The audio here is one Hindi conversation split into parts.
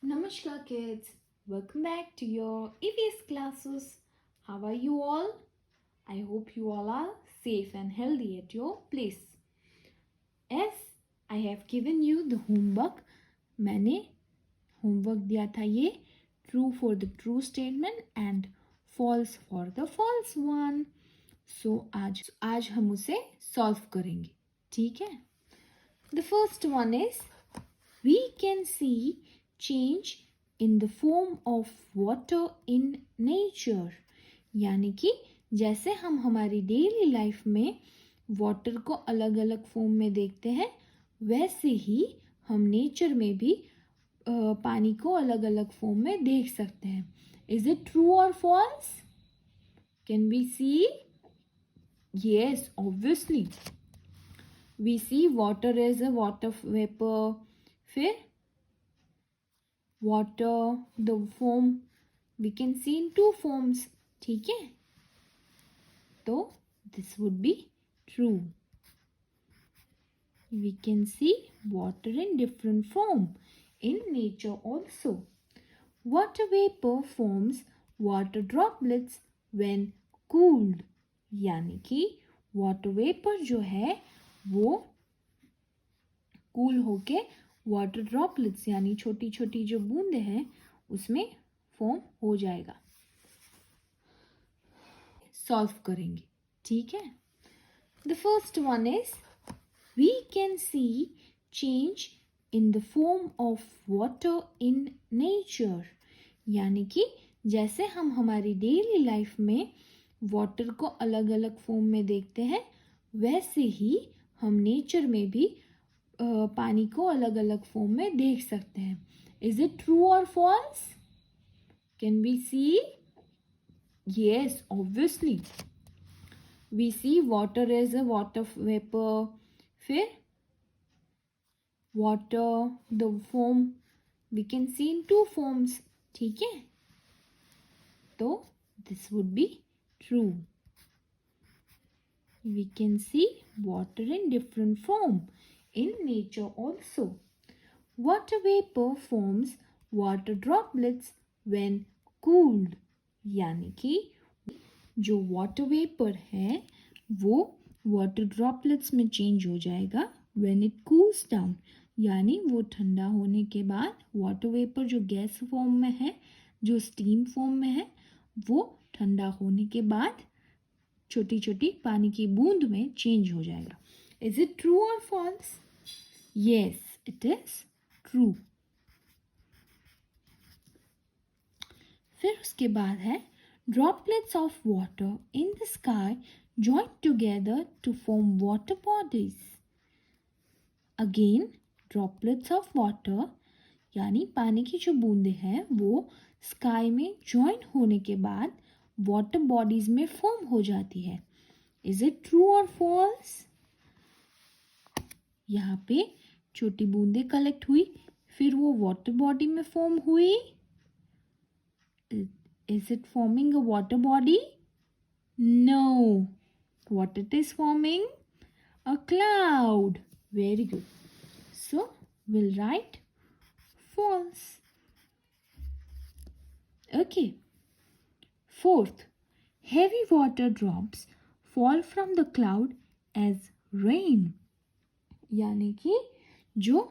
Namaskar, kids. Welcome back to your EVS classes. How are you all? I hope you all are safe and healthy at your place. As I have given you the homework, मैंने होमवर्क दिया था ये true for the true statement and false for the false one. So आज हम उसे solve करेंगे, ठीक है? The first one is we can see change in the form of water in nature. यानी कि जैसे हम हमारी डेली लाइफ में वाटर को अलग अलग फॉर्म में देखते हैं वैसे ही हम नेचर में भी पानी को अलग अलग फॉर्म में देख सकते हैं. इज इट ट्रू और false? Can we see? Yes, obviously we see water as a water vapour. फिर water, the form we can see in two forms. ठीक है, तो this would be true. We can see water in different form in nature also. Water vapor forms water droplets when cooled. यानी कि water vapor जो है वो cool होके वाटर ड्रॉपलेट्स यानी छोटी छोटी जो बूंदे हैं उसमें फॉर्म हो जाएगा. सॉल्व करेंगे, ठीक है. The first one is we can see change in the form of water in nature. यानी कि जैसे हम हमारी डेली लाइफ में वाटर को अलग अलग फॉर्म में देखते हैं वैसे ही हम नेचर में भी पानी को अलग अलग फॉर्म में देख सकते हैं. इज इट ट्रू और false? Can we see? Yes, obviously we see water as a water vapour. फिर water, the form we can see in two forms. ठीक है, तो this would be true. We can see water in different form in nature also. Water vapor forms water droplets when cooled. यानी कि जो water vapor है वो water droplets में change हो जाएगा when it cools down. यानी वो ठंडा होने के बाद water vapor जो गैस फॉर्म में है, जो स्टीम फॉर्म में है, वो ठंडा होने के बाद छोटी छोटी पानी की बूंद में चेंज हो जाएगा. इज इट ट्रू और false? Yes, it is true. फिर उसके बाद है droplets of water in the sky join together to form water bodies. Again droplets of water यानी पानी की जो बूंदें हैं वो स्काई में जॉइन होने के बाद वाटर बॉडीज में फॉर्म हो जाती है. इज इट ट्रू और फॉल्स? यहाँ पे छोटी बूंदें कलेक्ट हुई फिर वो वाटर बॉडी में फॉर्म हुई. Is it forming a water body? No. What it is forming? A cloud. Very good. So will write false. Okay. Fourth, heavy water drops fall from the cloud as rain. यानी कि जो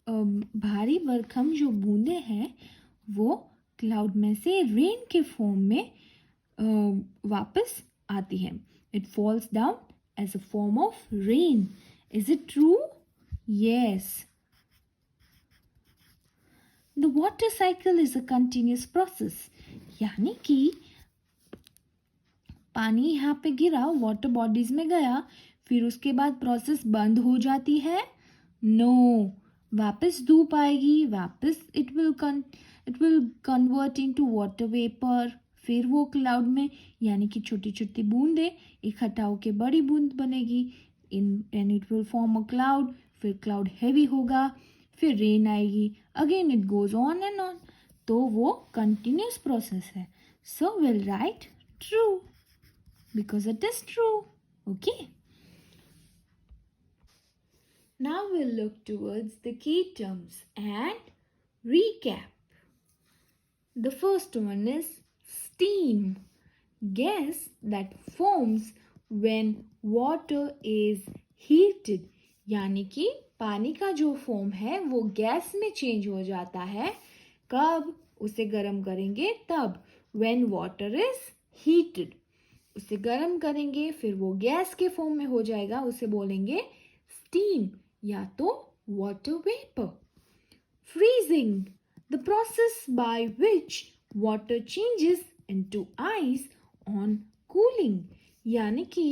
भारी भरकम जो बूंदे हैं वो क्लाउड में से रेन के फॉर्म में वापस आती हैं. It falls down as a form of rain. Is it true? Yes. The water cycle is a continuous process. यानी कि पानी यहाँ पे गिरा, वाटर बॉडीज में गया, फिर उसके बाद प्रोसेस बंद हो जाती है? नो. वापस धूप आएगी, वापस it will convert into water vapour. फिर वो क्लाउड में यानी कि छोटी छोटी बूंदें इकट्ठा होकर बड़ी बूंद बनेगी and it will form a cloud. फिर क्लाउड हैवी होगा, फिर रेन आएगी. Again it goes on and on. तो वो कंटिन्यूस प्रोसेस है. सो will right true because it is true. Okay. Now we'll look towards the key terms and recap. The first one is steam. Gas that forms when water is heated. यानी कि पानी का जो फॉर्म है वो गैस में चेंज हो जाता है. कब? उसे गर्म करेंगे तब. When water is heated. उसे गर्म करेंगे फिर वो गैस के फॉर्म में हो जाएगा. उसे बोलेंगे स्टीम या तो water vapour. Freezing. The process by which water changes into ice on cooling. यानी कि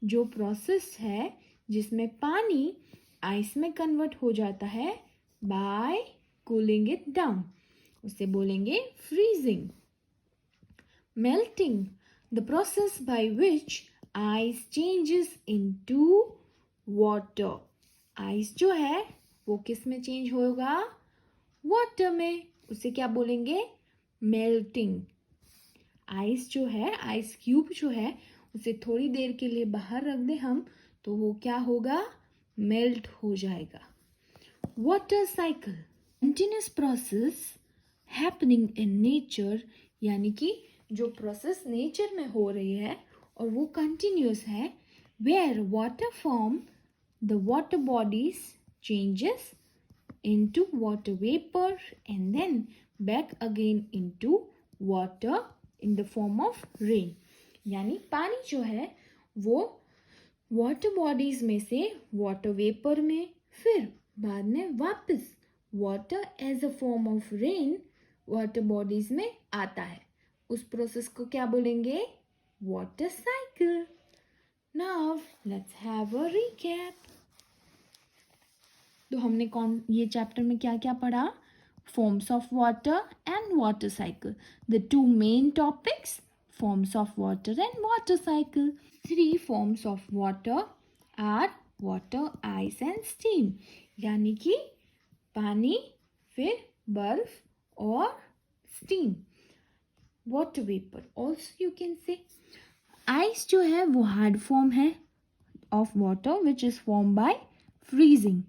जो प्रोसेस है जिसमें पानी आइस में कन्वर्ट हो जाता है by cooling it down. उसे बोलेंगे freezing. Melting. The process by which ice changes into water. Ice जो है वो किस में चेंज होगा? वाटर में. उसे क्या बोलेंगे? मेल्टिंग. आइस जो है, आइस क्यूब जो है, उसे थोड़ी देर के लिए बाहर रख दें हम तो वो क्या होगा? मेल्ट हो जाएगा. Water cycle. Continuous process happening in nature. यानी कि जो प्रोसेस नेचर में हो रही है और वो कंटिन्यूस है. Where water form the water bodies changes into water vapor and then back again into water in the form of rain. यानी पानी जो है वो वाटर बॉडीज में से वाटर वेपर में फिर बाद में वापस water as a form of rain water bodies में आता है. उस प्रोसेस को क्या बोलेंगे? Water cycle. Now let's have a recap. तो हमने ये चैप्टर में क्या क्या पढ़ा? Forms of water and water cycle. The two main topics, forms of water and water cycle. 3 forms of water are water, ice and steam. यानी कि पानी, फिर बर्फ और steam. Water vapour also you can say. Ice जो है वो हार्ड फॉर्म है of water which is form by freezing.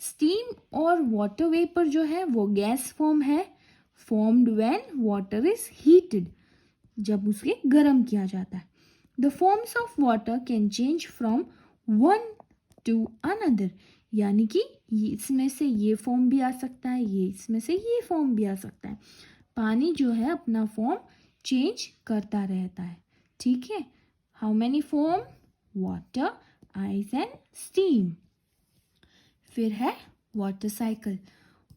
Steam और वाटर वेपर जो है वो गैस फॉर्म है formed when water is heated. जब उसे गर्म किया जाता है. The forms of water can change from one two another. यानी कि इसमें से ये फॉर्म भी आ सकता है, ये इसमें से ये फॉर्म भी आ सकता है. पानी जो है अपना फॉर्म चेंज करता रहता है. ठीक है. How many form? Water, ice and steam. फिर है water cycle.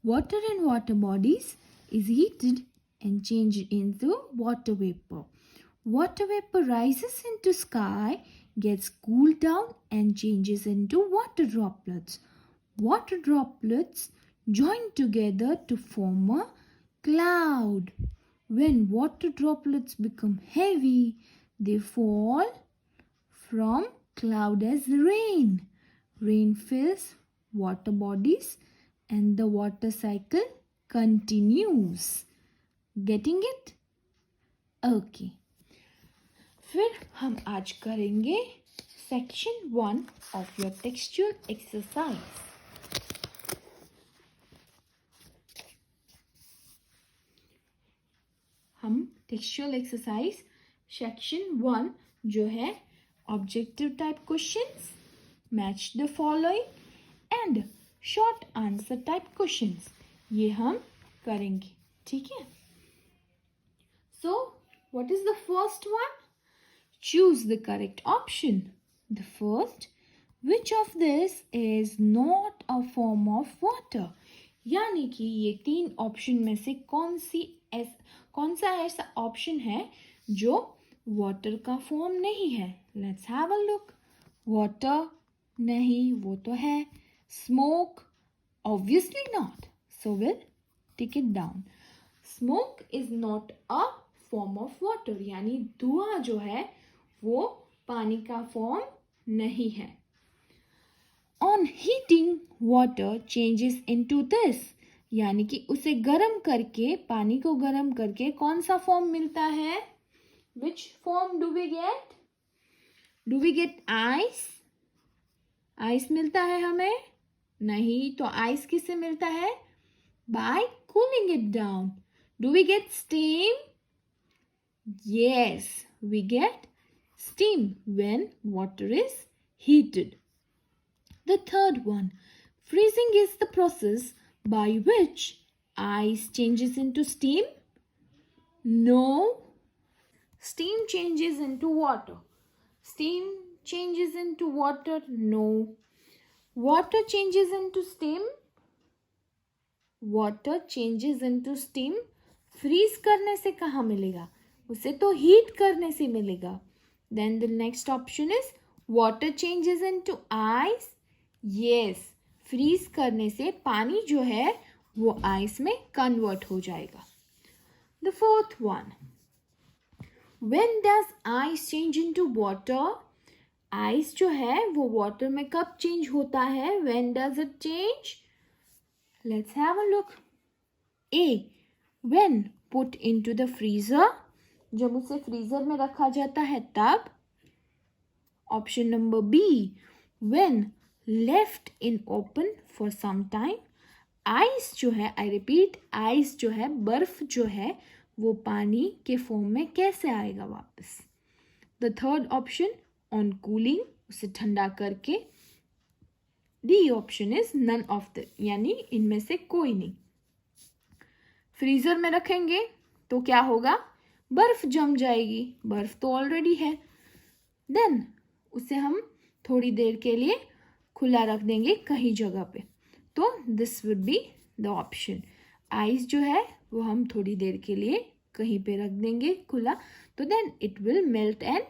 Water in water bodies is heated and changed into water vapor. Water vapor rises into sky, gets cooled down and changes into water droplets. Water droplets join together to form a cloud. When water droplets become heavy, they fall from cloud as rain. Rain fills water bodies and the water cycle continues. Getting it? Okay. फिर हम आज करेंगे section 1 of your textual exercise. हम टेक्सचुअल एक्सरसाइज सेक्शन 1 जो है objective type questions, match the following and short answer type questions, ये हम करेंगे. ठीक है. So, what is the first one? Choose the correct option. The first, which of this is not a form of water? यानी कि ये 3 ऑप्शन में से कौन सा ऐसा ऑप्शन है जो वाटर का फॉर्म नहीं है? Let's have a look. Water नहीं, वो तो है. Smoke obviously not. So we'll take it down. Smoke is not a form of water. यानी धुआं जो है वो पानी का फॉर्म नहीं है. On heating water changes into this. यानी कि उसे गर्म करके, पानी को गर्म करके कौन सा फॉर्म मिलता है? Which form do we get? Do we get ice? Ice मिलता है हमें? नहीं. तो आइस किससे मिलता है? By cooling it down. Do we get steam? Yes, we get steam when water is heated. The third one, freezing is the process by which ice changes into steam. No, steam changes into water. Steam changes into water. No. Water changes into steam. Water changes into steam. Freeze करने से कहाँ मिलेगा? उसे तो हीट करने से मिलेगा. Then the next option is water changes into ice. Yes, freeze करने से पानी जो है वो आइस में कन्वर्ट हो जाएगा. The fourth one, when does ice change into water? Ice जो है वो वाटर में कब चेंज होता है? When does it change? Let's have a look. A, when put into the freezer, जब उसे फ्रीजर में रखा जाता है तब. Option number B, when left in open for some time. Ice जो है, I repeat, आइस जो है, बर्फ जो है, वो पानी के फॉर्म में कैसे आएगा वापस? The third option, on cooling, उसे ठंडा करके. D option is none of the, यानी इनमें से कोई नहीं. फ्रीजर में रखेंगे तो क्या होगा? बर्फ जम जाएगी. बर्फ तो ऑलरेडी है. देन उसे हम थोड़ी देर के लिए खुला रख देंगे कहीं जगह पे. तो this would be the option. Ice जो है वो हम थोड़ी देर के लिए कहीं पे रख देंगे खुला, तो then it will melt and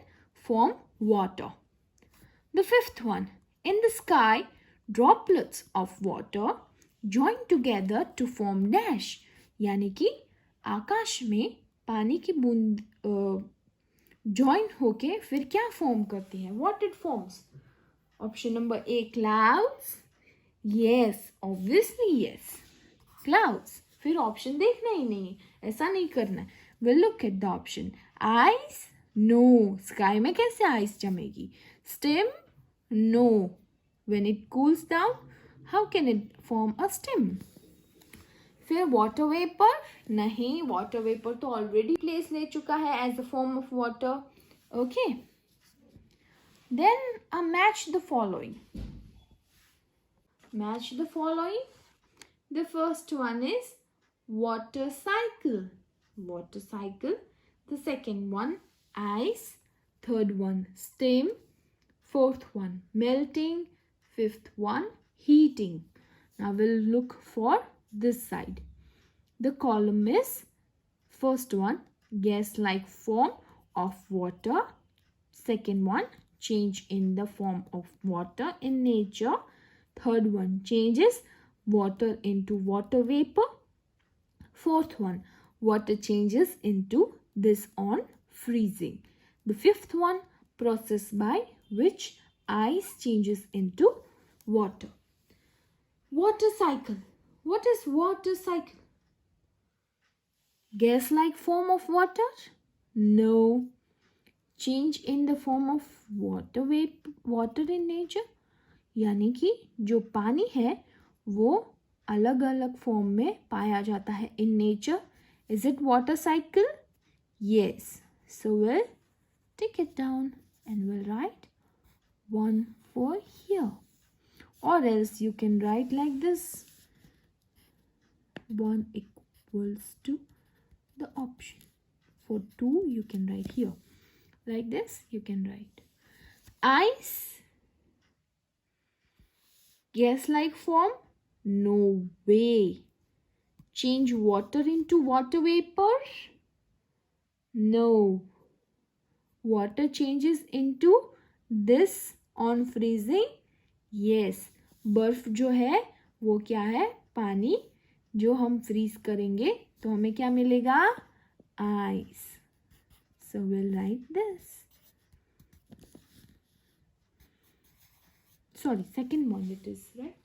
form water. The fifth one, in the sky droplets of water join together to form dash. यानी कि आकाश में पानी की बूंद ज्वाइन होके फिर क्या फॉर्म करती है? What it forms? Option number A, clouds. Yes, obviously yes, clouds. फिर ऑप्शन देखना ही नहीं, ऐसा नहीं करना. We'll look at the option. Ice? No. Sky में कैसे ice जमेगी? Steam? No. When it cools down, how can it form a steam? फिर water vapor? नहीं, water vapor तो already place ले चुका है as a form of water. Okay. Then match the following. Match the following. The first one is water cycle. Water cycle. The second one, ice. Third one, steam. Fourth one, melting. Fifth one, heating. Now we'll look for this side. The column is first one, gas-like form of water. Second one, change in the form of water in nature. Third one, changes water into water vapor. Fourth one, water changes into this on freezing. The fifth one, process by which ice changes into water. Water cycle. What is water cycle? Gas-like form of water? No. Change in the form of water vapor, water in nature. यानी कि जो पानी है वो अलग अलग फॉर्म में पाया जाता है in nature. Is it water cycle? Yes. So we'll take it down and we'll write 1 for here. Or else you can write like this. 1 equals to the option. For 2 you can write here. Like this you can write. Ice. Gas-like form? No way. Change water into water vapor? No. Water changes into this on freezing? Yes. बर्फ जो है वो क्या है? पानी. जो हम फ्रीज करेंगे तो हमें क्या मिलेगा? Ice. So we'll write this. Sorry, second one it is, right?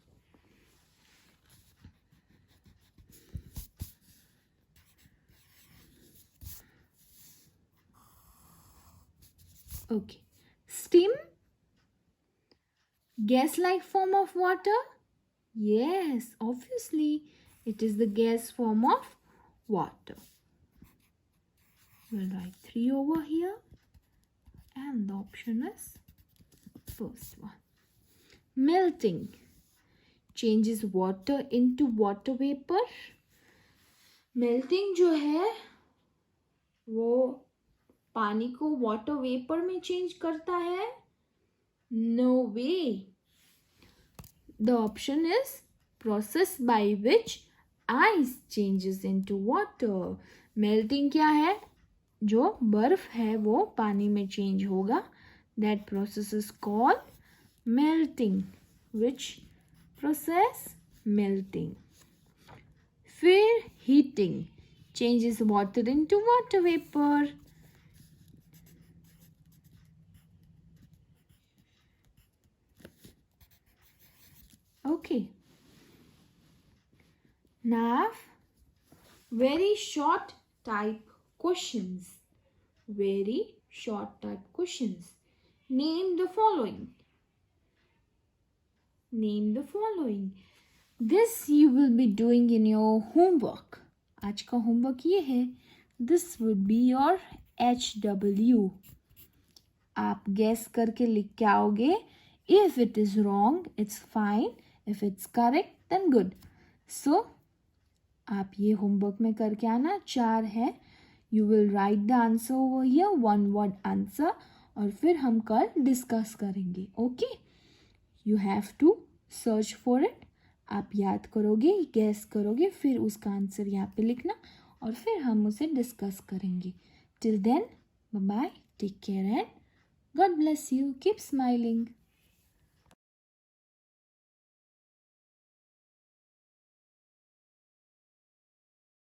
Okay. Steam? Gas-like form of water? Yes, obviously it is the gas form of water. we'll write 3 over here, and the option is first one. Melting changes water into water vapor. Melting जो है वो पानी को वाटर वेपर में चेंज करता है? No way. The option is process by which ice changes into water. Melting क्या है? जो बर्फ है वो पानी में चेंज होगा. That process is called melting. Which process? Melting. फिर heating changes water into water vapor. Okay. Now, very short type questions. Very short type questions. Name the following. Name the following. This you will be doing in your homework. आज का होमवर्क ये है. This would be your HW. आप गैस करके लिख के आओगे. If it is wrong it's fine, if it's correct then good. So आप ये होमवर्क में करके आना. 4 है. You will write the answer over here, 1 word answer, और फिर हम कल डिस्कस करेंगे. Okay, you have to search for it. आप याद करोगे, गैस करोगे, फिर उसका आंसर यहाँ पे लिखना और फिर हम उसे डिस्कस करेंगे. Till then, bye bye, take care and God bless you. Keep smiling.